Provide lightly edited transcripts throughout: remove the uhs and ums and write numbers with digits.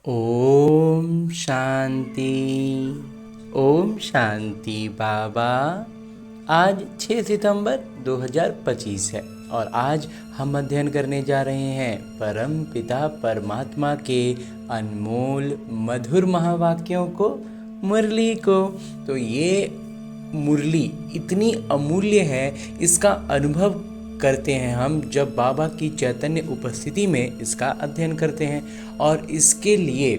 ओम शांति। ओम शांति बाबा। आज 6 सितंबर 2025 है और आज हम अध्ययन करने जा रहे हैं परम पिता परमात्मा के अनमोल मधुर महावाक्यों को, मुरली को। तो ये मुरली इतनी अमूल्य है, इसका अनुभव करते हैं हम जब बाबा की चैतन्य उपस्थिति में इसका अध्ययन करते हैं। और इसके लिए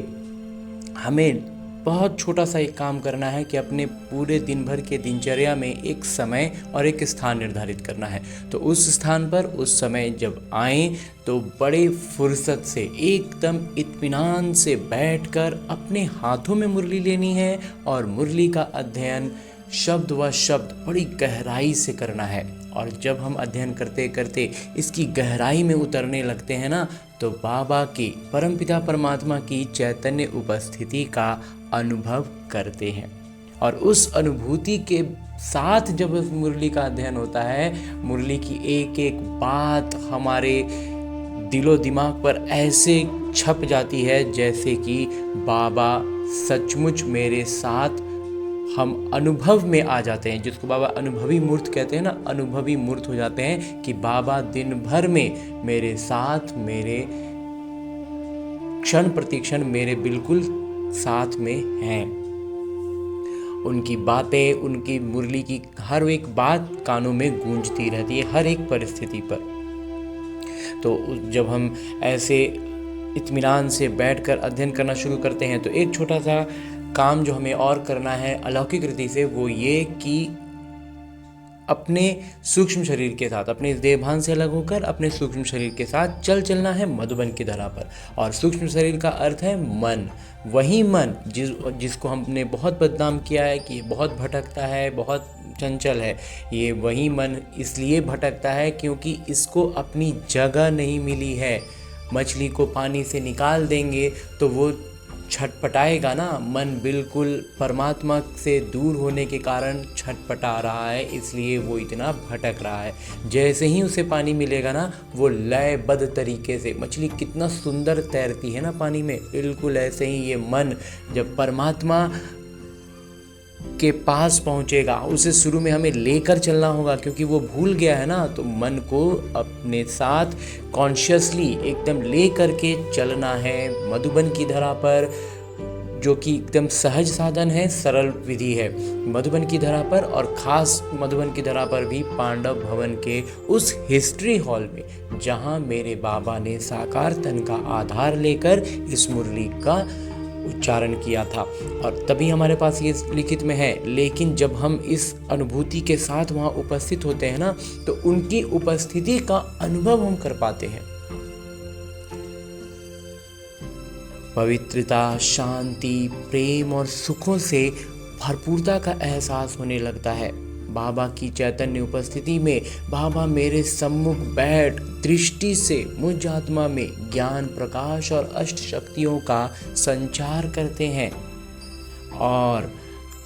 हमें बहुत छोटा सा एक काम करना है कि अपने पूरे दिन भर के दिनचर्या में एक समय और एक स्थान निर्धारित करना है। तो उस स्थान पर उस समय जब आएं तो बड़े फुर्सत से एकदम इत्मीनान से बैठकर अपने हाथों में मुरली लेनी है और मुरली का अध्ययन शब्द व शब्द बड़ी गहराई से करना है। और जब हम अध्ययन करते करते इसकी गहराई में उतरने लगते हैं ना, तो बाबा की परमपिता परमात्मा की चैतन्य उपस्थिति का अनुभव करते हैं। और उस अनुभूति के साथ जब उस मुरली का अध्ययन होता है, मुरली की एक एक बात हमारे दिलो दिमाग पर ऐसे छप जाती है जैसे कि बाबा सचमुच मेरे साथ, हम अनुभव में आ जाते हैं, जिसको बाबा अनुभवी मूर्त कहते हैं ना, अनुभवी मूर्त हो जाते हैं कि बाबा दिन भर में मेरे साथ, मेरे क्षण प्रतिक्षण मेरे बिल्कुल साथ में हैं। उनकी बातें, उनकी मुरली की हर एक बात कानों में गूंजती रहती है हर एक परिस्थिति पर। तो जब हम ऐसे इत्मीनान से बैठकर अध्ययन करना शुरू करते हैं तो एक छोटा सा काम जो हमें और करना है अलौकिक रीति से, वो ये कि अपने सूक्ष्म शरीर के साथ, अपने इस देहभान से अलग होकर अपने सूक्ष्म शरीर के साथ चलना है मधुबन की धरा पर। और सूक्ष्म शरीर का अर्थ है मन, वही मन जिसको हमने बहुत बदनाम किया है कि बहुत भटकता है, बहुत चंचल है। ये वही मन इसलिए भटकता है क्योंकि इसको अपनी जगह नहीं मिली है। मछली को पानी से निकाल देंगे तो वो छटपटाएगा ना, मन बिल्कुल परमात्मा से दूर होने के कारण छटपटा रहा है, इसलिए वो इतना भटक रहा है। जैसे ही उसे पानी मिलेगा ना, वो लयबद्ध तरीके से, मछली कितना सुंदर तैरती है ना पानी में, बिल्कुल ऐसे ही ये मन जब परमात्मा के पास पहुंचेगा, उसे शुरू में हमें लेकर चलना होगा क्योंकि वो भूल गया है ना। तो मन को अपने साथ कॉन्शियसली एकदम ले करके चलना है मधुबन की धरा पर, जो कि एकदम सहज साधन है, सरल विधि है मधुबन की धरा पर। और ख़ास मधुबन की धरा पर भी पांडव भवन के उस हिस्ट्री हॉल में जहां मेरे बाबा ने साकार तन का आधार लेकर इस मुरली का उच्चारण किया था। और तभी हमारे पास ये लिखित में है। लेकिन जब हम इस अनुभूति के साथ वहाँ उपस्थित होते हैं ना, तो उनकी उपस्थिति का अनुभव हम कर पाते हैं। पवित्रता, शांति, प्रेम और सुखों से भरपूरता का एहसास होने लगता है। बाबा की चैतन्य उपस्थिति में बाबा मेरे सम्मुख बैठ दृष्टि से मुझ आत्मा में ज्ञान, प्रकाश और अष्ट शक्तियों का संचार करते हैं। और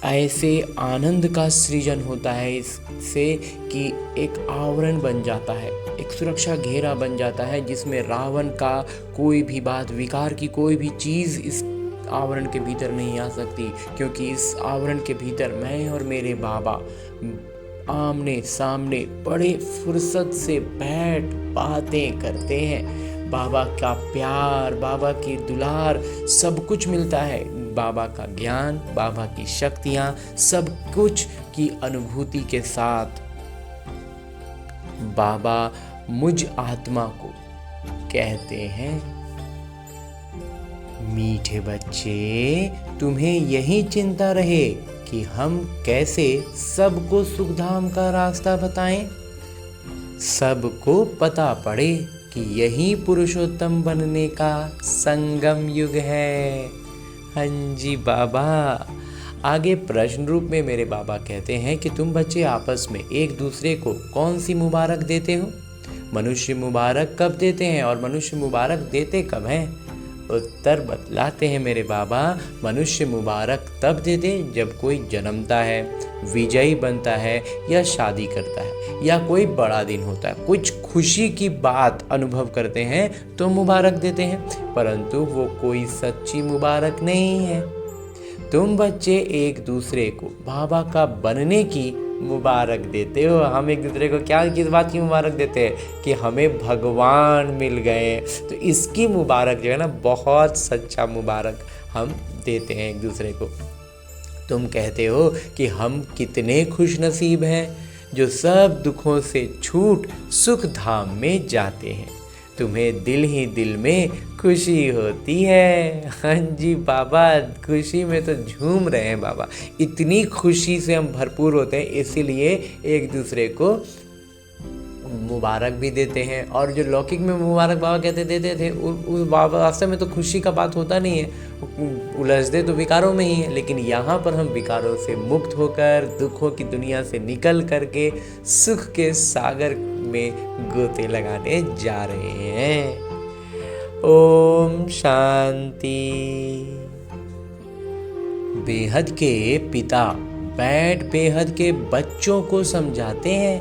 ऐसे आनंद का सृजन होता है इससे कि एक आवरण बन जाता है, एक सुरक्षा घेरा बन जाता है जिसमें रावण का कोई भी बात, विकार की कोई भी चीज़ इस आवरण के भीतर नहीं आ सकती, क्योंकि इस आवरण के भीतर मैं और मेरे बाबा आमने सामने बड़े फुर्सत से बैठ बातें करते हैं। बाबा का प्यार, बाबा की दुलार सब कुछ मिलता है, बाबा का ज्ञान, बाबा की शक्तियाँ, सब कुछ की अनुभूति के साथ बाबा मुझ आत्मा को कहते हैं, मीठे बच्चे, तुम्हें यही चिंता रहे कि हम कैसे सबको सुखधाम का रास्ता बताएं, सबको पता पड़े कि यही पुरुषोत्तम बनने का संगम युग है। हाँ जी बाबा। आगे प्रश्न रूप में मेरे बाबा कहते हैं कि तुम बच्चे आपस में एक दूसरे को कौन सी मुबारक देते हो? मनुष्य मुबारक कब देते हैं और मनुष्य मुबारक देते कब हैं? उत्तर बतलाते हैं मेरे बाबा, मनुष्य मुबारक तब देते जब कोई जन्मता है, विजयी बनता है या शादी करता है या कोई बड़ा दिन होता है, कुछ खुशी की बात अनुभव करते हैं तो मुबारक देते हैं, परंतु वो कोई सच्ची मुबारक नहीं है। तुम बच्चे एक दूसरे को बाबा का बनने की मुबारक देते हो। हम एक दूसरे को क्या, किस बात की मुबारक देते हैं कि हमें भगवान मिल गए, तो इसकी मुबारक जो है ना, बहुत सच्चा मुबारक हम देते हैं एक दूसरे को। तुम कहते हो कि हम कितने खुश नसीब हैं जो सब दुखों से छूट सुख धाम में जाते हैं। तुम्हें दिल ही दिल में खुशी होती है। हाँ जी बाबा, खुशी में तो झूम रहे हैं बाबा। इतनी खुशी से हम भरपूर होते हैं, इसीलिए एक दूसरे को मुबारक भी देते हैं। और जो लौकिक में मुबारक बाबा कहते देते थे, उस बाबा वास्तव में तो खुशी का बात होता नहीं है, उलझते तो विकारों में ही है। लेकिन यहाँ पर हम विकारों से मुक्त होकर, दुखों की दुनिया से निकल करके सुख के सागर में गोते लगाने जा रहे हैं। ओम शांति। बेहद के पिता बैठ बेहद के बच्चों को समझाते हैं।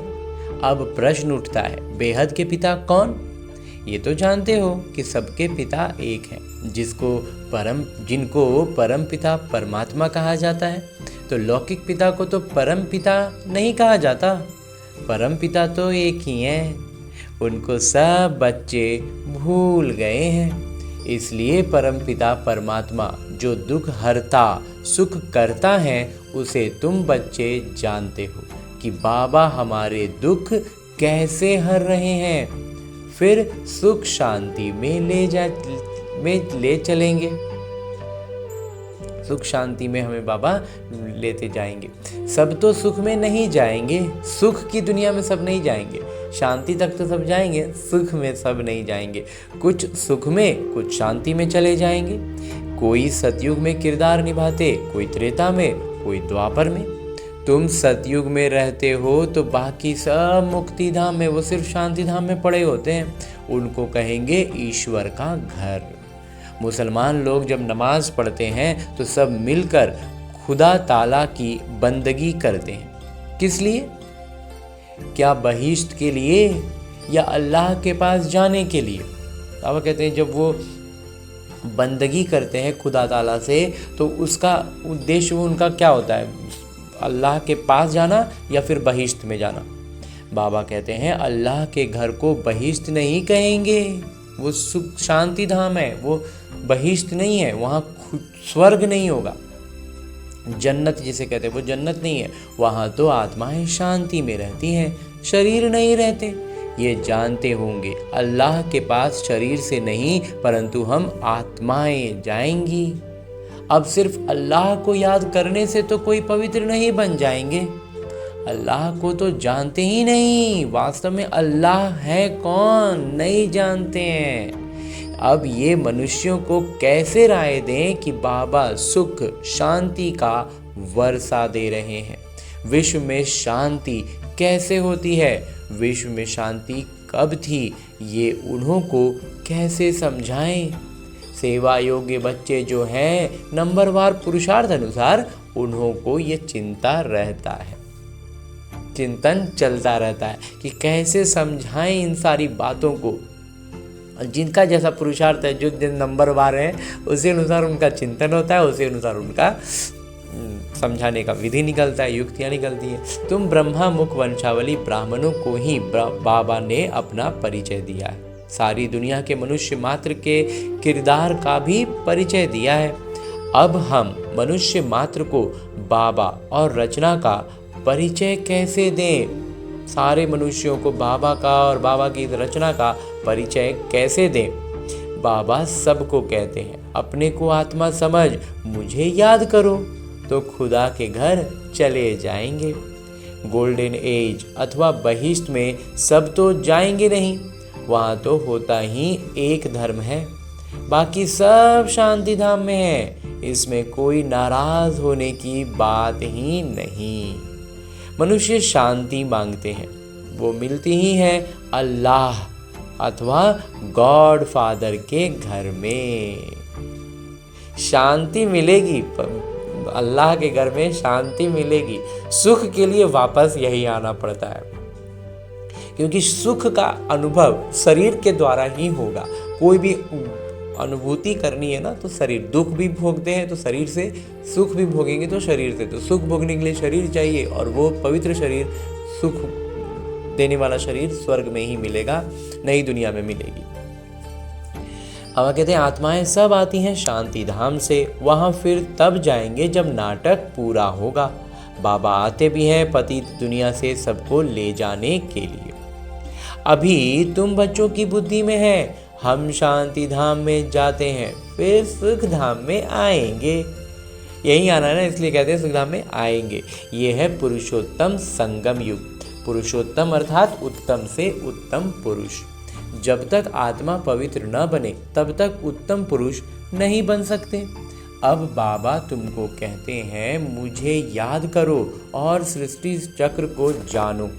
अब प्रश्न उठता है, बेहद के पिता कौन? ये तो जानते हो कि सबके पिता एक हैं, जिनको परम पिता परमात्मा कहा जाता है। तो लौकिक पिता को तो परम पिता नहीं कहा जाता, परम पिता तो एक ही हैं। उनको सब बच्चे भूल गए हैं। इसलिए परम पिता परमात्मा जो दुख हरता सुख करता है, उसे तुम बच्चे जानते हो कि बाबा हमारे दुख कैसे हर रहे हैं, फिर सुख शांति में ले चलेंगे। सुख शांति में हमें बाबा लेते जाएंगे। सब तो सुख में नहीं जाएंगे, सुख की दुनिया में सब नहीं जाएंगे। शांति तक तो सब जाएंगे, सुख में सब नहीं जाएंगे। कुछ सुख में, कुछ शांति में चले जाएंगे। कोई सतयुग में किरदार निभाते, कोई त्रेता में, कोई द्वापर में। तुम सतयुग में रहते हो तो बाकी सब मुक्ति धाम में, वो सिर्फ शांति धाम में पड़े होते हैं। उनको कहेंगे ईश्वर का घर। मुसलमान लोग जब नमाज पढ़ते हैं तो सब मिलकर खुदा ताला की बंदगी करते हैं। किस लिए? क्या बहिश्त के लिए या अल्लाह के पास जाने के लिए? बाबा कहते हैं जब वो बंदगी करते हैं खुदा ताला से, तो उसका उद्देश्य वो उनका क्या होता है? अल्लाह के पास जाना या फिर बहिश्त में जाना? बाबा कहते हैं अल्लाह के घर को बहिश्त नहीं कहेंगे, वो सुख शांति धाम है, वो बहिश्त नहीं है। वहाँ स्वर्ग नहीं होगा, जन्नत जिसे कहते हैं वो जन्नत नहीं है। वहाँ तो आत्माएं शांति में रहती हैं, शरीर नहीं रहते। ये जानते होंगे अल्लाह के पास शरीर से नहीं, परंतु हम आत्माएं जाएंगी। अब सिर्फ अल्लाह को याद करने से तो कोई पवित्र नहीं बन जाएंगे। अल्लाह को तो जानते ही नहीं, वास्तव में अल्लाह है कौन नहीं जानते हैं। अब ये मनुष्यों को कैसे राय दें कि बाबा सुख शांति का वर्षा दे रहे हैं? विश्व में शांति कैसे होती है, विश्व में शांति कब थी, ये उन्हों को कैसे समझाएं? सेवा योग्य बच्चे जो हैं, नंबरवार पुरुषार्थ अनुसार उन्हों को ये चिंता रहता है, चिंतन चलता रहता है कि कैसे समझाएं इन सारी बातों को। जिनका जैसा पुरुषार्थ है, जो दिन नंबरवार है, उसी अनुसार उनका चिंतन होता है, उसी अनुसार उनका समझाने का विधि निकलता है, युक्तियाँ निकलती हैं। तुम ब्रह्मा मुख वंशावली ब्राह्मणों को ही बाबा ने अपना परिचय दिया है। सारी दुनिया के मनुष्य मात्र के किरदार का भी परिचय दिया है। अब हम मनुष्य मात्र को बाबा और रचना का परिचय कैसे दें? सारे मनुष्यों को बाबा का और बाबा की रचना का परिचय कैसे दें? बाबा सबको कहते हैं अपने को आत्मा समझ, मुझे याद करो, तो खुदा के घर चले जाएंगे। गोल्डन एज अथवा बहिश्त में सब तो जाएंगे नहीं, वहाँ तो होता ही एक धर्म है, बाकी सब शांति धाम में है। इसमें कोई नाराज होने की बात ही नहीं। मनुष्य शांति मांगते हैं, वो मिलती ही है अल्लाह अथवा गॉड फादर के घर में। शांति मिलेगी, अल्लाह के घर में शांति मिलेगी। सुख के लिए वापस यही आना पड़ता है, क्योंकि सुख का अनुभव शरीर के द्वारा ही होगा। कोई भी अनुभूति करनी है ना तो शरीर, दुख भी भोगते हैं तो शरीर से, सुख भी भोगेंगे तो शरीर से। तो सुख भोगने के लिए शरीर चाहिए, और वो पवित्र शरीर, सुख देने वाला शरीर स्वर्ग में ही मिलेगा, नई दुनिया में मिलेगी। अब कहते हैं आत्माएं सब आती हैं शांति धाम से, वहां फिर तब जाएंगे जब नाटक पूरा होगा। बाबा आते भी हैं पतित दुनिया से सबको ले जाने के लिए। अभी तुम बच्चों की बुद्धि में है हम शांति धाम में जाते हैं, फिर सुख धाम में आएंगे। यही आना है ना, इसलिए कहते हैं सुख धाम में आएंगे। ये है पुरुषोत्तम संगम युग। पुरुषोत्तम अर्थात उत्तम से उत्तम पुरुष। जब तक आत्मा पवित्र न बने तब तक उत्तम पुरुष नहीं बन सकते। अब बाबा तुमको कहते हैं मुझे याद करो और सृष्टि चक्र को जानो,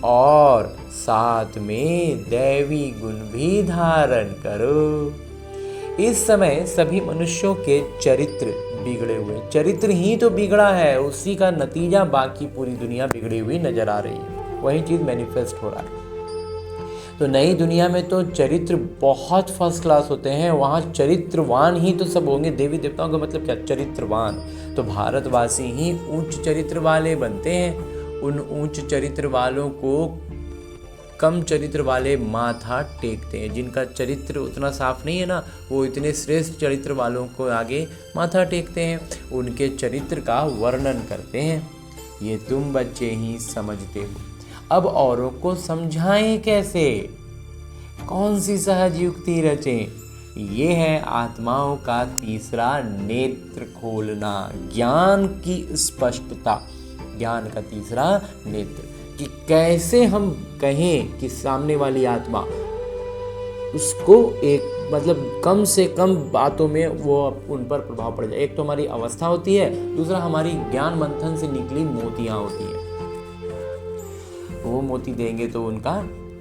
और साथ में दैवी गुण भी धारण करो। इस समय सभी मनुष्यों के चरित्र बिगड़े हुए, चरित्र ही तो बिगड़ा है, उसी का नतीजा बाकी पूरी दुनिया बिगड़ी हुई नजर आ रही है। वही चीज मैनिफेस्ट हो रहा है। तो नई दुनिया में तो चरित्र बहुत फर्स्ट क्लास होते हैं, वहाँ चरित्रवान ही तो सब होंगे। देवी देवताओं का मतलब क्या? चरित्रवान। तो भारतवासी ही उच्च चरित्र वाले बनते हैं। उन उच्च चरित्र वालों को कम चरित्र वाले माथा टेकते हैं। जिनका चरित्र उतना साफ नहीं है ना, वो इतने श्रेष्ठ चरित्र वालों को आगे माथा टेकते हैं, उनके चरित्र का वर्णन करते हैं। ये तुम बच्चे ही समझते हो, अब औरों को समझाएं कैसे? कौन सी सहज युक्ति रचें? ये है आत्माओं का तीसरा नेत्र खोलना, ज्ञान की स्पष्टता। ज्ञान का तीसरा नेत्र, कि कैसे हम कहें कि सामने वाली आत्मा, उसको एक मतलब कम से कम बातों में वो उन पर प्रभाव पड़ जाए। एक तो हमारी अवस्था होती है, दूसरा हमारी ज्ञान मंथन से निकली मोतियां होती है। वो मोती देंगे तो उनका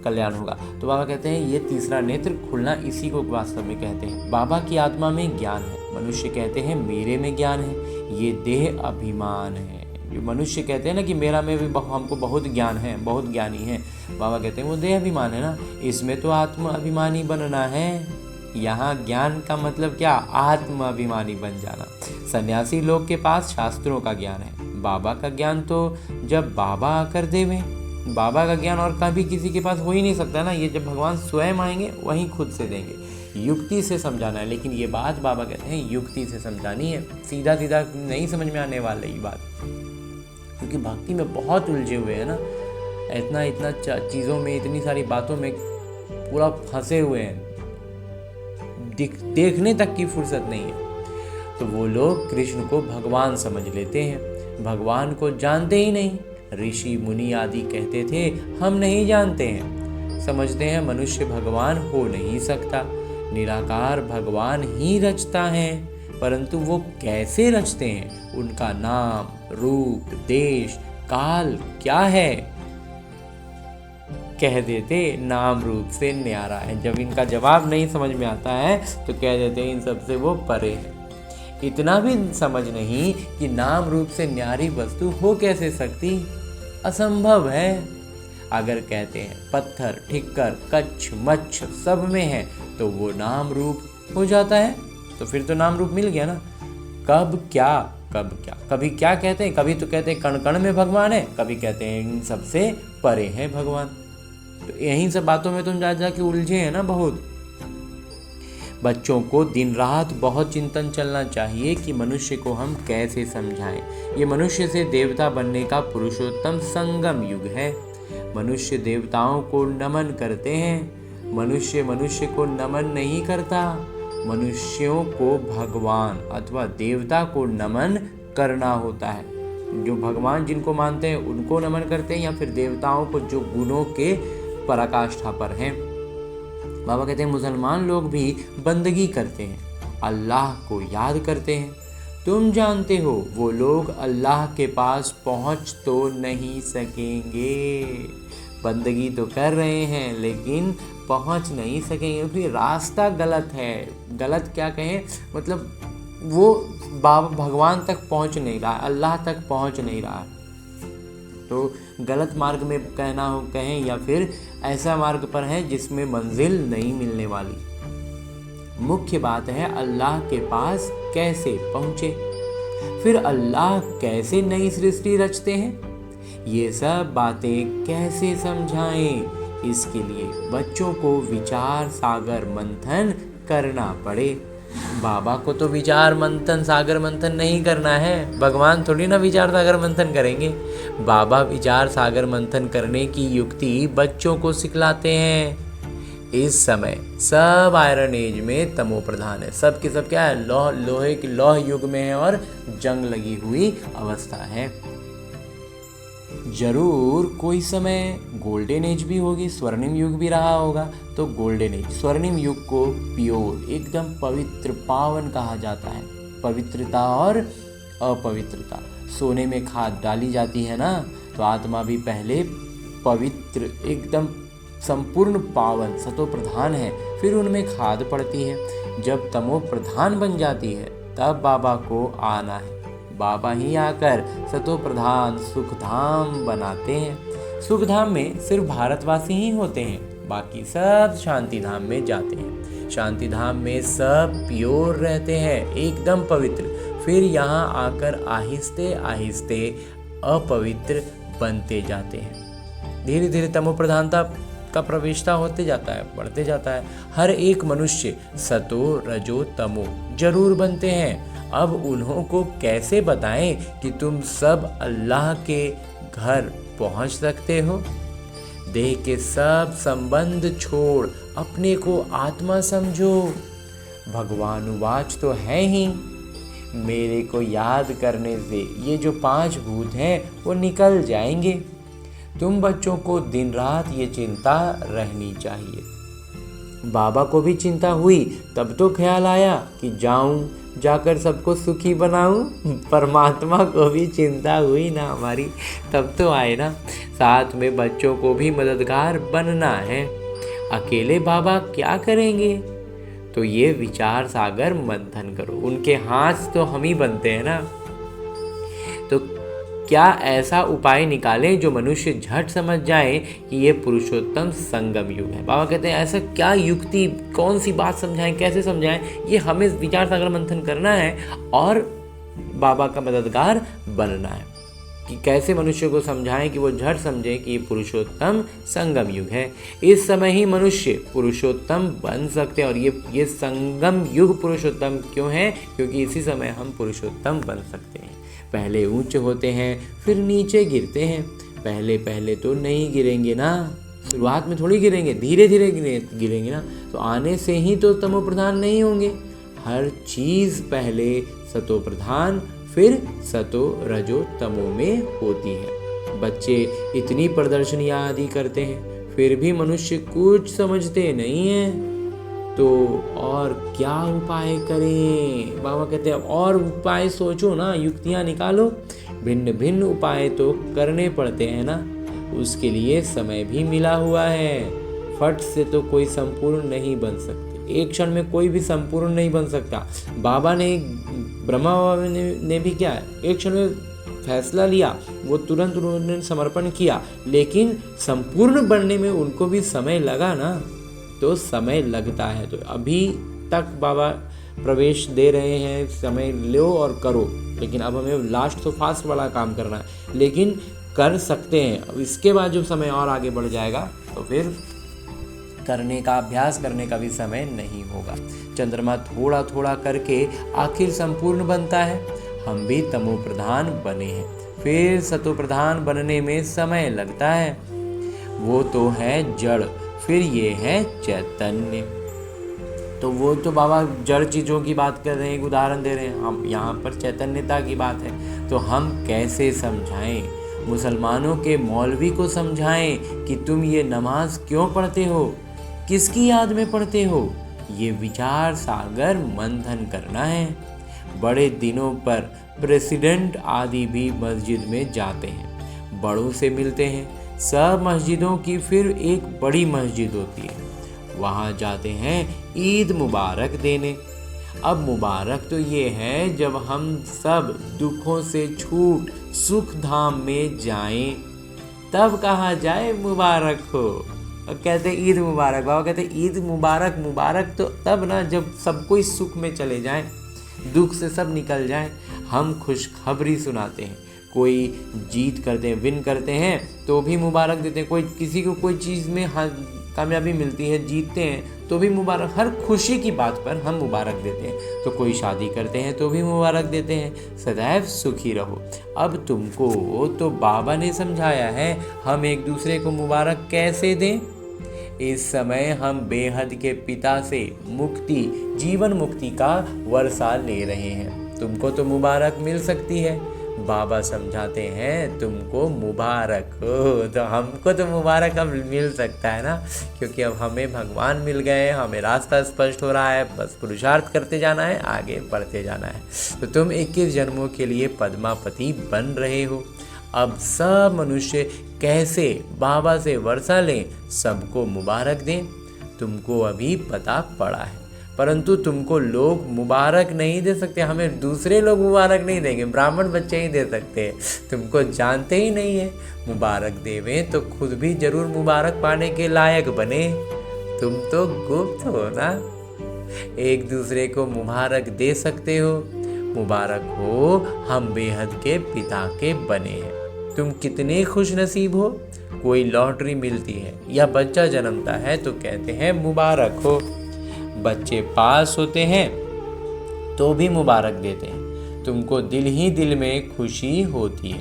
कल्याण होगा। तो बाबा कहते हैं ये तीसरा नेत्र खुलना, इसी को वास्तव में कहते हैं। बाबा की आत्मा में ज्ञान है, मनुष्य कहते हैं मेरे में ज्ञान है। ये देह अभिमान है। जो मनुष्य कहते हैं ना कि मेरा में भी हमको बहुत ज्ञान है, बहुत ज्ञानी है, बाबा कहते हैं वो देह अभिमान है ना, इसमें तो आत्म अभिमानी बनना है। यहाँ ज्ञान का मतलब क्या? आत्म अभिमानी बन जाना। सन्यासी लोग के पास शास्त्रों का ज्ञान है, बाबा का ज्ञान तो जब बाबा आकर देवे। बाबा का ज्ञान और कभी किसी के पास हो ही नहीं सकता ना, ये जब भगवान स्वयं आएंगे वहीं खुद से देंगे। युक्ति से समझाना है, लेकिन ये बात बाबा कहते हैं युक्ति से समझानी है, सीधा सीधा नहीं समझ में आने वाली ये बात, क्योंकि भक्ति में बहुत उलझे हुए हैं ना, इतना चीज़ों में, इतनी सारी बातों में पूरा फंसे हुए हैं, देखने तक की फुर्सत नहीं है। तो वो लोग कृष्ण को भगवान समझ लेते हैं, भगवान को जानते ही नहीं। ऋषि मुनि आदि कहते थे हम नहीं जानते हैं, समझते हैं मनुष्य भगवान हो नहीं सकता, निराकार भगवान ही रचता है। परंतु वो कैसे रचते हैं? उनका नाम, रूप, देश, काल क्या है? कह देते नाम रूप से न्यारा है। जब इनका जवाब नहीं समझ में आता है तो कह देते हैं इन सबसे वो परे है। इतना भी समझ नहीं कि नाम रूप से न्यारी वस्तु हो कैसे सकती? असंभव है। अगर कहते हैं पत्थर, ठिक्कर, कच्छ, मच्छ सब में है तो वो नाम रूप हो जाता है, तो फिर तो नाम रूप मिल गया ना। कब क्या, कभी क्या कहते हैं? कभी तो कहते हैं कण कण में भगवान है, कभी कहते हैं इन सबसे परे हैं भगवान। तो यहीं सब बातों में तुम जा के उलझे हैं ना बहुत। बच्चों को दिन रात बहुत चिंतन चलना चाहिए कि मनुष्य को हम कैसे समझाएं। ये मनुष्य से देवता बनने का पुरुषोत्तम संगम युग है। मनुष्य देवताओं को नमन करते हैं, मनुष्य को नमन नहीं करता। मनुष्यों को भगवान अथवा देवता को नमन करना होता है। जो भगवान जिनको मानते हैं उनको नमन करते हैं, या फिर देवताओं को जो गुणों के पराकाष्ठा पर हैं। बाबा कहते हैं मुसलमान लोग भी बंदगी करते हैं, अल्लाह को याद करते हैं। तुम जानते हो वो लोग अल्लाह के पास पहुंच तो नहीं सकेंगे। बंदगी तो कर रहे हैं लेकिन पहुंच नहीं सकेंगे, क्योंकि रास्ता गलत है। गलत क्या कहें, मतलब वो बाबा भगवान तक पहुंच नहीं रहा, अल्लाह तक पहुंच नहीं रहा। तो गलत मार्ग में कहना हो कहें, या फिर ऐसा मार्ग पर हैं जिसमें मंजिल नहीं मिलने वाली। मुख्य बात है अल्लाह के पास कैसे पहुंचे, फिर अल्लाह कैसे नई सृष्टि रचते हैं, ये सब बातें कैसे समझाएं। इसके लिए बच्चों को विचार सागर मंथन करना पड़े। बाबा को तो विचार मंथन सागर मंथन नहीं करना है, भगवान थोड़ी ना विचार सागर मंथन करेंगे। बाबा विचार सागर मंथन करने की युक्ति बच्चों को सिखलाते हैं। इस समय सब आयरन एज में तमो प्रधान है, सब के सब क्या है, लोहे के लौह युग में है और जंग लगी हुई अवस्था है। जरूर कोई समय गोल्डन एज भी होगी, स्वर्णिम युग भी रहा होगा। तो गोल्डन एज स्वर्णिम युग को प्योर एकदम पवित्र पावन कहा जाता है। पवित्रता और अपवित्रता, सोने में खाद डाली जाती है ना, तो आत्मा भी पहले पवित्र एकदम संपूर्ण पावन सतो प्रधान है, फिर उनमें खाद पड़ती है। जब तमो प्रधान बन जाती है तब बाबा को आना है। बाबा ही आकर सतो प्रधान सुखधाम बनाते हैं। सुखधाम में सिर्फ भारतवासी ही होते हैं, बाकी सब शांति धाम में जाते हैं। शांति धाम में सब प्योर रहते हैं, एकदम पवित्र। फिर यहाँ आकर आहिस्ते आहिस्ते अपवित्र बनते जाते हैं। धीरे धीरे तमो प्रधानता का प्रवेशता होते जाता है, बढ़ते जाता है। हर एक मनुष्य सतो रजो तमो जरूर बनते हैं। अब उन्हों को कैसे बताएं कि तुम सब अल्लाह के घर पहुंच सकते हो। देह के सब संबंध छोड़ अपने को आत्मा समझो। भगवान वाच तो है ही, मेरे को याद करने से ये जो 5 भूत हैं वो निकल जाएंगे। तुम बच्चों को दिन रात ये चिंता रहनी चाहिए। बाबा को भी चिंता हुई, तब तो ख्याल आया कि जाऊं, जाकर सबको सुखी बनाऊं। परमात्मा को भी चिंता हुई ना हमारी, तब तो आए ना। साथ में बच्चों को भी मददगार बनना है। अकेले बाबा क्या करेंगे, तो ये विचार सागर मंथन करो। उनके हाथ तो हम ही बनते हैं ना। तो क्या ऐसा उपाय निकालें जो मनुष्य झट समझ जाए कि ये पुरुषोत्तम संगम युग है। बाबा कहते हैं ऐसा क्या युक्ति, कौन सी बात समझाएं, कैसे समझाएं, ये हमें विचार सागर मंथन करना है और बाबा का मददगार बनना है कि कैसे मनुष्य को समझाएं कि वो झट समझे कि ये पुरुषोत्तम संगम युग है। इस समय ही मनुष्य पुरुषोत्तम बन सकते हैं। और ये संगम युग पुरुषोत्तम क्यों है, क्योंकि इसी समय हम पुरुषोत्तम बन सकते हैं। पहले ऊंचे होते हैं फिर नीचे गिरते हैं। पहले पहले तो नहीं गिरेंगे ना, शुरुआत में थोड़ी गिरेंगे, धीरे धीरे गिरेंगे ना। तो आने से ही तो तमो प्रधान नहीं होंगे। हर चीज़ पहले सतो प्रधान फिर सतो रजो तमो में होती है। बच्चे इतनी प्रदर्शनियाँ आदि करते हैं, फिर भी मनुष्य कुछ समझते नहीं हैं। तो और क्या उपाय करें। बाबा कहते हैं और उपाय सोचो ना, युक्तियाँ निकालो। भिन्न भिन्न उपाय तो करने पड़ते हैं ना, उसके लिए समय भी मिला हुआ है। फट से तो कोई संपूर्ण नहीं बन सकते, एक क्षण में कोई भी संपूर्ण नहीं बन सकता। बाबा ने, ब्रह्मा बाबा ने भी क्या है, एक क्षण में फैसला लिया, वो तुरंत उन्होंने समर्पण किया, लेकिन संपूर्ण बनने में उनको भी समय लगा ना। तो समय लगता है, तो अभी तक बाबा प्रवेश दे रहे हैं, समय लो और करो। लेकिन अब हमें लास्ट तो फास्ट वाला काम करना है, लेकिन कर सकते हैं। अब इसके बाद जब समय और आगे बढ़ जाएगा तो फिर करने का, अभ्यास करने का भी समय नहीं होगा। चंद्रमा थोड़ा थोड़ा करके आखिर संपूर्ण बनता है। हम भी तमो प्रधान बने हैं, फिर सतो प्रधान बनने में समय लगता है। वो तो है जड़, फिर ये है चैतन्य। तो वो तो बाबा जड़ चीज़ों की बात कर रहे हैं, एक उदाहरण दे रहे हैं। हम यहाँ पर चैतन्यता की बात है, तो हम कैसे समझाएं। मुसलमानों के मौलवी को समझाएं कि तुम ये नमाज क्यों पढ़ते हो, किसकी याद में पढ़ते हो। ये विचार सागर मंथन करना है। बड़े दिनों पर प्रेसिडेंट आदि भी मस्जिद में जाते हैं, बड़ों से मिलते हैं। सब मस्जिदों की फिर एक बड़ी मस्जिद होती है, वहाँ जाते हैं ईद मुबारक देने। अब मुबारक तो ये है जब हम सब दुखों से छूट सुख धाम में जाएं। तब कहा जाए मुबारक हो। और कहते ईद मुबारक। बाबा कहते ईद मुबारक, मुबारक तो तब ना जब सब कोई सुख में चले जाएं, दुख से सब निकल जाएं। हम खुशखबरी सुनाते हैं, कोई जीत करते हैं, विन करते हैं तो भी मुबारक देते हैं। कोई किसी को कोई चीज़ में कामयाबी मिलती है, जीतते हैं तो भी मुबारक। हर खुशी की बात पर हम मुबारक देते हैं। तो कोई शादी करते हैं तो भी मुबारक देते हैं, सदैव सुखी रहो। अब तुमको तो बाबा ने समझाया है, हम एक दूसरे को मुबारक कैसे दें। इस समय हम बेहद के पिता से मुक्ति, जीवन मुक्ति का वर्षा ले रहे हैं। तुमको तो मुबारक मिल सकती है। बाबा समझाते हैं तुमको मुबारक हो, तो हमको तो मुबारक अब मिल सकता है ना, क्योंकि अब हमें भगवान मिल गए, हमें रास्ता स्पष्ट हो रहा है। बस पुरुषार्थ करते जाना है, आगे बढ़ते जाना है। तो तुम 21 जन्मों के लिए पद्मापति बन रहे हो। अब सब मनुष्य कैसे बाबा से वर्षा लें, सबको मुबारक दें, तुमको अभी पता पड़ा है। परंतु तुमको लोग मुबारक नहीं दे सकते, हमें दूसरे लोग मुबारक नहीं देंगे, ब्राह्मण बच्चे ही दे सकते हैं। तुमको जानते ही नहीं है, मुबारक देवें तो खुद भी जरूर मुबारक पाने के लायक बने। तुम तो गुप्त हो ना, एक दूसरे को मुबारक दे सकते हो। मुबारक हो, हम बेहद के पिता के बने हैं। तुम कितने खुश नसीब हो। कोई लॉटरी मिलती है या बच्चा जन्मता है तो कहते हैं मुबारक हो। बच्चे पास होते हैं तो भी मुबारक देते हैं। तुमको दिल ही दिल में खुशी होती है,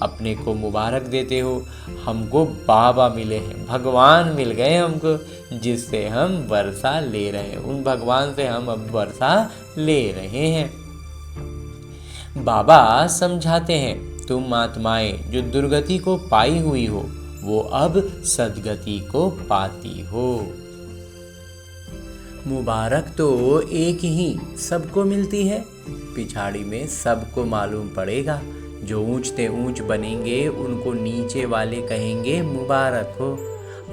अपने को मुबारक देते हो। हमको बाबा मिले हैं, भगवान मिल गए हमको, जिससे हम वर्षा ले रहे हैं। उन भगवान से हम अब वर्षा ले रहे हैं। बाबा समझाते हैं, तुम आत्माएं जो दुर्गति को पाई हुई हो, वो अब सद्गति को पाती हो। मुबारक तो एक ही सबको मिलती है, पिछाड़ी में सबको मालूम पड़ेगा। जो ऊंचते ऊंच बनेंगे उनको नीचे वाले कहेंगे मुबारक हो।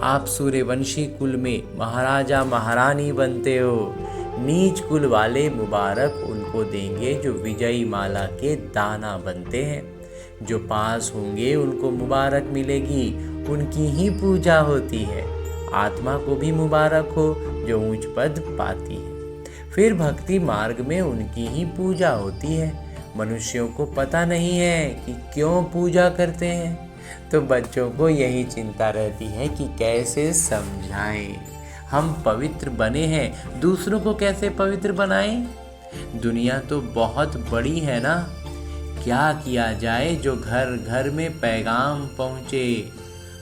आप सूर्यवंशी कुल में महाराजा महारानी बनते हो, नीच कुल वाले मुबारक उनको देंगे जो विजयी माला के दाना बनते हैं। जो पास होंगे उनको मुबारक मिलेगी, उनकी ही पूजा होती है। आत्मा को भी मुबारक हो जो ऊंच पद पाती है। फिर भक्ति मार्ग में उनकी ही पूजा होती है। मनुष्यों को पता नहीं है कि क्यों पूजा करते हैं, तो बच्चों को यही चिंता रहती है कि कैसे समझाएं। हम पवित्र बने हैं, दूसरों को कैसे पवित्र बनाएं। दुनिया तो बहुत बड़ी है ना, क्या किया जाए जो घर घर में पैगाम पहुँचे।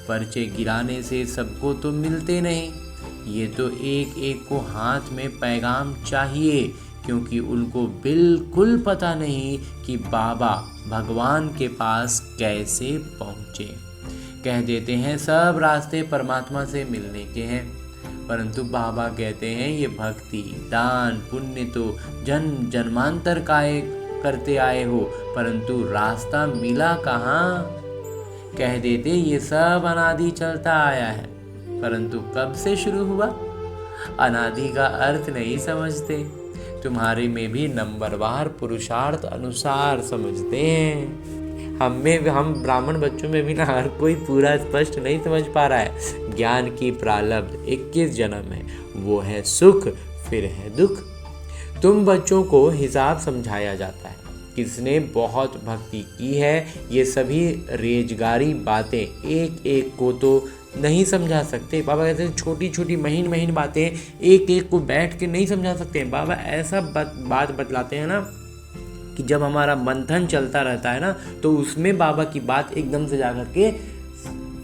पर्चे गिराने से सबको तो मिलते नहीं, ये तो एक एक को हाथ में पैगाम चाहिए, क्योंकि उनको बिल्कुल पता नहीं कि बाबा भगवान के पास कैसे पहुँचे। कह देते हैं सब रास्ते परमात्मा से मिलने के हैं, परंतु बाबा कहते हैं ये भक्ति दान पुण्य तो जन्म जन्मांतर का करते आए हो, परंतु रास्ता मिला कहाँ। कह देते ये सब अनादि चलता आया है, परंतु कब से शुरू हुआ। अनादि का अर्थ नहीं समझते। तुम्हारे में भी नंबरवार पुरुषार्थ अनुसार समझते हैं। हम ब्राह्मण बच्चों में भी ना हर कोई पूरा स्पष्ट नहीं समझ पा रहा है। ज्ञान की प्रारब्ध 21 जन्म है, वो है सुख फिर है दुख। तुम बच्चों को हिसाब समझाया जाता है, किसने बहुत भक्ति की है। ये सभी रेजगारी बातें एक एक को तो नहीं समझा सकते। बाबा कहते हैं छोटी छोटी महीन महीन बातें एक एक को बैठ के नहीं समझा सकते। बाबा ऐसा बात बतलाते हैं ना कि जब हमारा मंथन चलता रहता है ना, तो उसमें बाबा की बात एकदम से जाकर के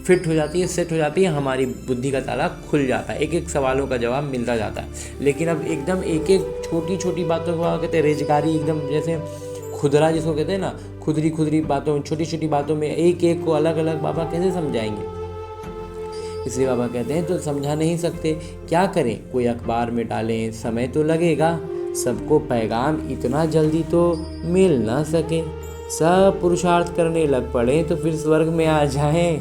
फिट हो जाती है, सेट हो जाती है, हमारी बुद्धि का ताला खुल जाता है, एक एक सवालों का जवाब मिलता जाता है। लेकिन अब एकदम एक एक छोटी छोटी बातों को कहते हैं रेजगारी, एकदम जैसे खुदरा जिसको कहते हैं ना, खुदरी बातों छोटी छोटी बातों में एक एक को अलग अलग बाबा कैसे समझाएंगे। इसलिए बाबा कहते हैं तो समझा नहीं सकते, क्या करें। कोई अखबार में डालें, समय तो लगेगा, सबको पैगाम इतना जल्दी तो मिल ना सके। सब पुरुषार्थ करने लग पड़े तो फिर स्वर्ग में आ जाएं।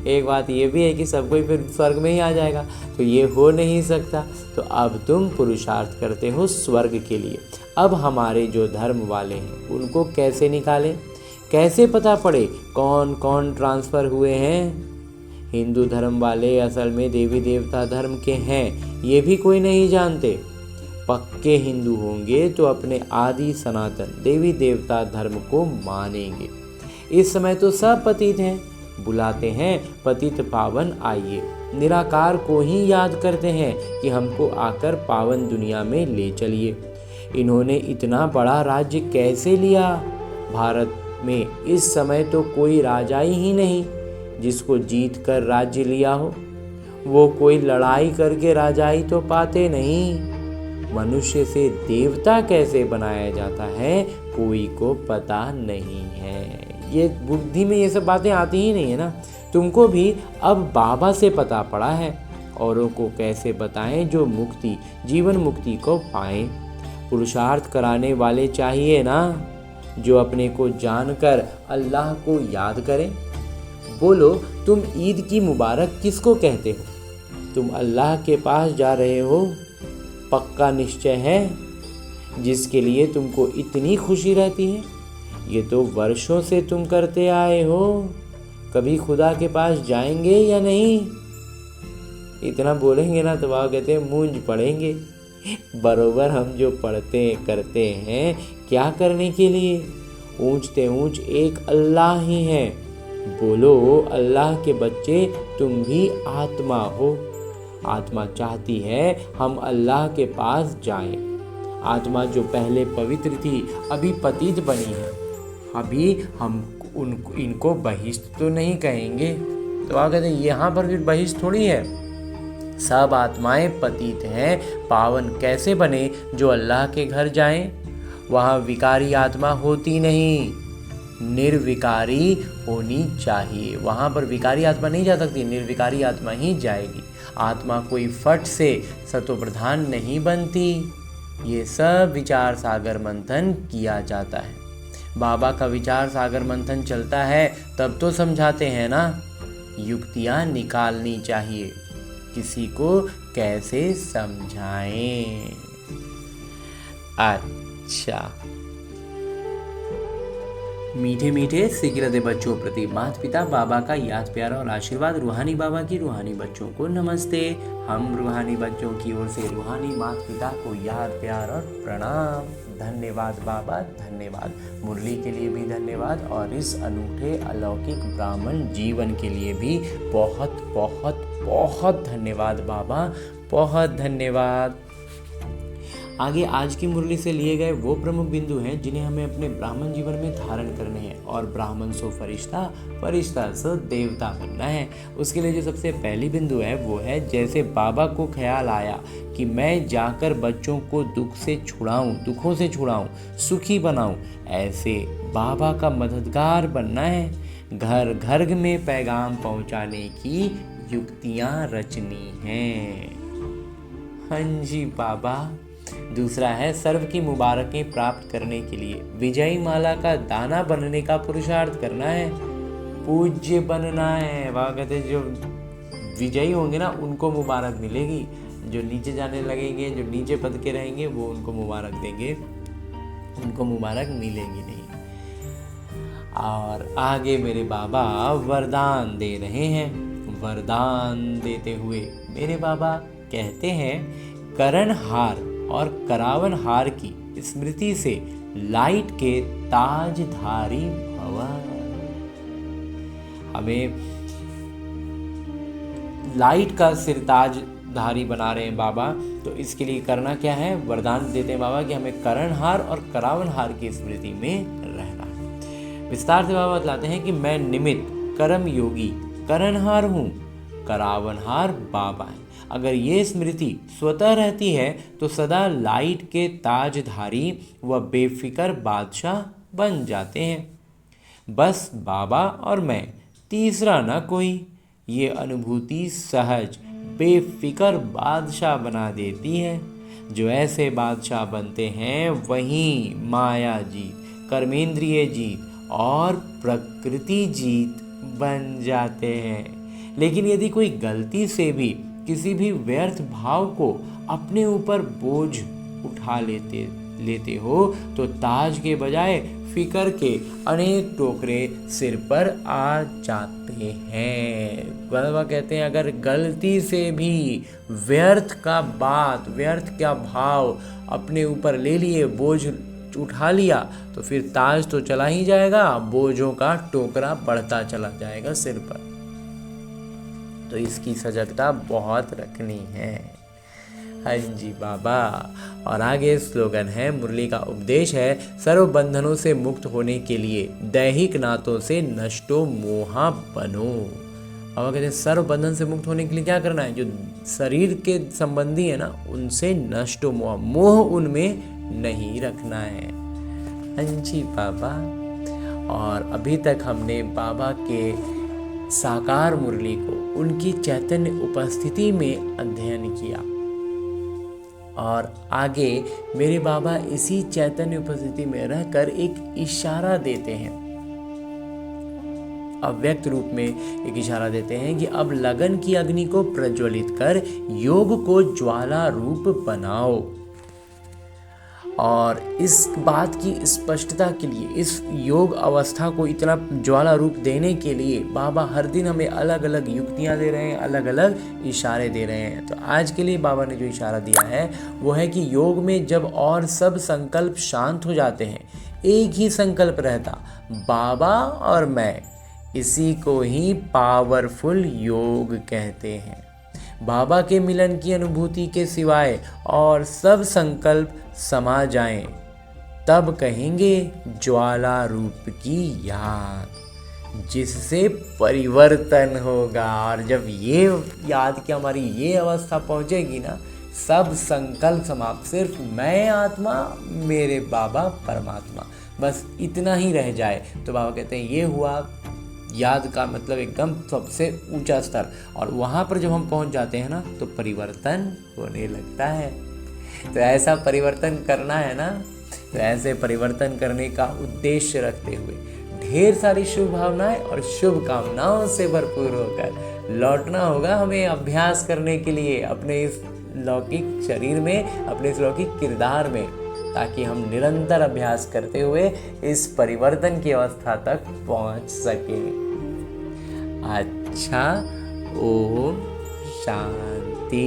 एक बात ये भी है कि सब कोई फिर स्वर्ग में ही आ जाएगा, तो ये हो नहीं सकता। तो अब तुम पुरुषार्थ करते हो स्वर्ग के लिए। अब हमारे जो धर्म वाले हैं उनको कैसे निकालें, कैसे पता पड़े कौन कौन ट्रांसफ़र हुए हैं? हिंदू धर्म वाले असल में देवी देवता धर्म के हैं, ये भी कोई नहीं जानते। पक्के हिंदू होंगे तो अपने आदि सनातन देवी देवता धर्म को मानेंगे। इस समय तो सब पतित हैं, बुलाते हैं पतित पावन आइए, निराकार को ही याद करते हैं कि हमको आकर पावन दुनिया में ले चलिए। इन्होंने इतना बड़ा राज्य कैसे लिया? भारत में इस समय तो कोई राजाई ही नहीं जिसको जीत कर राज्य लिया हो। वो कोई लड़ाई करके राजाई तो पाते नहीं। मनुष्य से देवता कैसे बनाया जाता है कोई को पता नहीं है। ये बुद्धि में ये सब बातें आती ही नहीं है ना। तुमको भी अब बाबा से पता पड़ा है, औरों को कैसे बताएं जो मुक्ति जीवन मुक्ति को पाएं। पुरुषार्थ कराने वाले चाहिए ना, जो अपने को जानकर अल्लाह को याद करें। बोलो, तुम ईद की मुबारक किसको कहते हो? तुम अल्लाह के पास जा रहे हो, पक्का निश्चय है, जिसके लिए तुमको इतनी खुशी रहती है। ये तो वर्षों से तुम करते आए हो। कभी खुदा के पास जाएंगे या नहीं? इतना बोलेंगे ना तो वह कहते हैं मूंज पड़ेंगे। बरोबर हम जो पढ़ते करते हैं, क्या करने के लिए? ऊंचते ऊंच एक अल्लाह ही है। बोलो, अल्लाह के बच्चे तुम भी आत्मा हो। आत्मा चाहती है हम अल्लाह के पास जाएं। आत्मा जो पहले पवित्र थी अभी पतित बनी है। अभी हम इनको बहिष्ठ तो नहीं कहेंगे। तो आप कहते हैं यहाँ पर फिर बहिष्ठ थोड़ी है। सब आत्माएं पतित हैं। पावन कैसे बने? जो अल्लाह के घर जाएं। वहाँ विकारी आत्मा होती नहीं, निर्विकारी होनी चाहिए। वहाँ पर विकारी आत्मा नहीं जा सकती, निर्विकारी आत्मा ही जाएगी। आत्मा कोई फट से सतोप्रधान नहीं बनती। ये सब विचार सागर मंथन किया जाता है। बाबा का विचार सागर मंथन चलता है तब तो समझाते हैं ना। युक्तियाँ निकालनी चाहिए, किसी को कैसे समझाएं। अच्छा, मीठे मीठे सिकरते बच्चों प्रति माता पिता बाबा का याद प्यार और आशीर्वाद। रूहानी बाबा की रूहानी बच्चों को नमस्ते। हम रूहानी बच्चों की ओर से रूहानी माता पिता को याद प्यार और प्रणाम। धन्यवाद बाबा, धन्यवाद। मुरली के लिए भी धन्यवाद और इस अनूठे अलौकिक ब्राह्मण जीवन के लिए भी बहुत बहुत बहुत धन्यवाद बाबा, बहुत धन्यवाद। आगे आज की मुरली से लिए गए वो प्रमुख बिंदु हैं जिन्हें हमें अपने ब्राह्मण जीवन में धारण करने हैं। और ब्राह्मण सो फरिश्ता, फरिश्ता सो देवता बनना है। उसके लिए जो सबसे पहली बिंदु है वो है, जैसे बाबा को ख्याल आया कि मैं जाकर बच्चों को दुखों से छुड़ाऊं, सुखी बनाऊं, ऐसे बाबा का मददगार बनना है। घर घर में पैगाम पहुंचाने की युक्तियां रचनी हैं। हाँ जी बाबा। दूसरा है, सर्व की मुबारकें प्राप्त करने के लिए विजयी माला का दाना बनने का पुरुषार्थ करना है, पूज्य बनना है। वहाँ कहते जो विजयी होंगे ना उनको मुबारक मिलेगी, जो नीचे जाने लगेंगे, जो नीचे पद के रहेंगे वो उनको मुबारक देंगे, उनको मुबारक मिलेगी नहीं। और आगे मेरे बाबा वरदान दे रहे हैं। वरदान देते हुए मेरे बाबा कहते हैं, करणहार और करावनहार की स्मृति से लाइट के ताजधारी भव। हमें लाइट का सिरताजधारी बना रहे हैं बाबा, तो इसके लिए करना क्या है? वरदान देते हैं बाबा कि हमें करणहार और करावनहार की स्मृति में रहना है। विस्तार से बाबा बतलाते हैं कि मैं निमित्त कर्म योगी करणहार हूँ, करावनहार बाबा है। अगर ये स्मृति स्वतः रहती है तो सदा लाइट के ताजधारी व बेफिक्र बादशाह बन जाते हैं। बस बाबा और मैं, तीसरा ना कोई। ये अनुभूति सहज बेफिक्र बादशाह बना देती है। जो ऐसे बादशाह बनते हैं वहीं माया जीत, कर्मेंद्रिय जीत और प्रकृति जीत बन जाते हैं। लेकिन यदि कोई गलती से भी किसी भी व्यर्थ भाव को अपने ऊपर बोझ उठा लेते लेते हो तो ताज के बजाय फिकर के अनेक टोकरे सिर पर आ जाते हैं। बाबा कहते हैं अगर गलती से भी व्यर्थ का भाव अपने ऊपर ले लिए, बोझ उठा लिया, तो फिर ताज तो चला ही जाएगा, बोझों का टोकरा बढ़ता चला जाएगा सिर पर। तो इसकी सजगता बहुत रखनी है। हाँ जी बाबा। और आगे स्लोगन है, मुरली का उपदेश है, सर्व बंधनों से मुक्त होने के लिए दैहिक नातों से नष्टो मोहा बनो। बाबा कहते हैं सर्व बंधन से मुक्त होने के लिए क्या करना है, जो शरीर के संबंधी है ना उनसे नष्टो मोह उनमें नहीं रखना है। हाँ जी बाबा। और अभी तक हमने बाबा के साकार मुरली को उनकी चैतन्य उपस्थिति में अध्ययन किया, और आगे मेरे बाबा इसी चैतन्य उपस्थिति में रहकर एक इशारा देते हैं, अव्यक्त रूप में एक इशारा देते हैं कि अब लगन की अग्नि को प्रज्वलित कर योग को ज्वाला रूप बनाओ। और इस बात की स्पष्टता के लिए, इस योग अवस्था को इतना ज्वाला रूप देने के लिए बाबा हर दिन हमें अलग अलग युक्तियां दे रहे हैं, अलग अलग इशारे दे रहे हैं। तो आज के लिए बाबा ने जो इशारा दिया है वो है कि योग में जब और सब संकल्प शांत हो जाते हैं, एक ही संकल्प रहता, बाबा और मैं, इसी को ही पावरफुल योग कहते हैं। बाबा के मिलन की अनुभूति के सिवाय और सब संकल्प समा जाएं, तब कहेंगे ज्वाला रूप की याद, जिससे परिवर्तन होगा। और जब ये याद की हमारी ये अवस्था पहुंचेगी ना, सब संकल्प समाप्त, सिर्फ मैं आत्मा, मेरे बाबा परमात्मा, बस इतना ही रह जाए, तो बाबा कहते हैं ये हुआ याद का मतलब एकदम सबसे ऊंचा स्तर। और वहाँ पर जब हम पहुँच जाते हैं ना, तो परिवर्तन होने लगता है। तो ऐसा परिवर्तन करना है ना, तो ऐसे परिवर्तन करने का उद्देश्य रखते हुए ढेर सारी शुभ भावनाएं और शुभ कामनाओं से भरपूर होकर लौटना होगा हमें अभ्यास करने के लिए अपने इस लौकिक शरीर में, अपने इस लौकिक किरदार में, ताकि हम निरंतर अभ्यास करते हुए इस परिवर्तन की अवस्था तक पहुंच सके। अच्छा, ओम शांति।